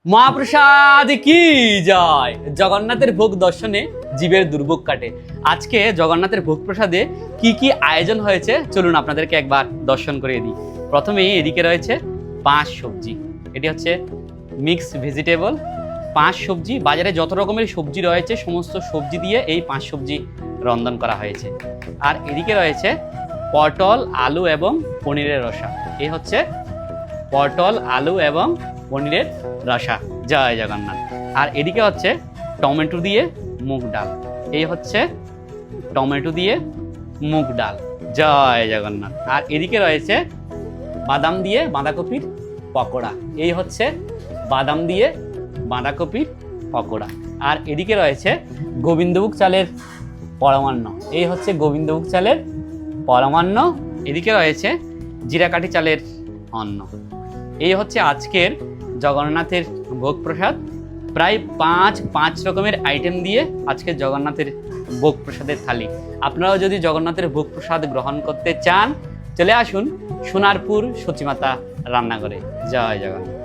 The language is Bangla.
মহাপ্রসাদ কি জয়। জগন্নাথের ভোগ দর্শনে জীবের দুর্ভোগ কাটে। আজকে জগন্নাথের ভোগ প্রসাদে কি কি আয়োজন হয়েছে চলুন আপনাদেরকে একবার দর্শন করিয়ে দিই। প্রথমেই এদিকে রয়েছে পাঁচ সবজি, এটি হচ্ছে মিক্স ভেজিটেবল পাঁচ সবজি। বাজারে যত রকমের সবজি রয়েছে সমস্ত সবজি দিয়ে এই পাঁচ সবজি রন্ধন করা হয়েছে। আর এদিকে রয়েছে পটল, আলু এবং পনিরের রসা। এই হচ্ছে পটল, আলু এবং পনিরের রসা। জয় জগন্নাথ। আর এদিকে হচ্ছে টমেটো দিয়ে মুগ ডাল। এই হচ্ছে টমেটো দিয়ে মুগ ডাল। জয় জগন্নাথ। আর এদিকে রয়েছে বাদাম দিয়ে বাঁধাকপির পকোড়া। এই হচ্ছে বাদাম দিয়ে বাঁধাকপির পকোড়া। আর এদিকে রয়েছে গোবিন্দভোগ চালের পরমান্ন। এই হচ্ছে গোবিন্দভোগ চালের পরমান্ন। এদিকে রয়েছে জিরাকাঠি চালের অন্ন। এই হচ্ছে আজকের জগন্নাথের ভোগ প্রসাদ। প্রায় পাঁচ রকমের আইটেম দিয়ে আজকে জগন্নাথের ভোগ প্রসাদের থালি। আপনারাও যদি জগন্নাথের ভোগ প্রসাদ গ্রহণ করতে চান চলে আসুন সোনারপুর সচিমাতা রান্নাঘরে। জয় জগন্নাথ।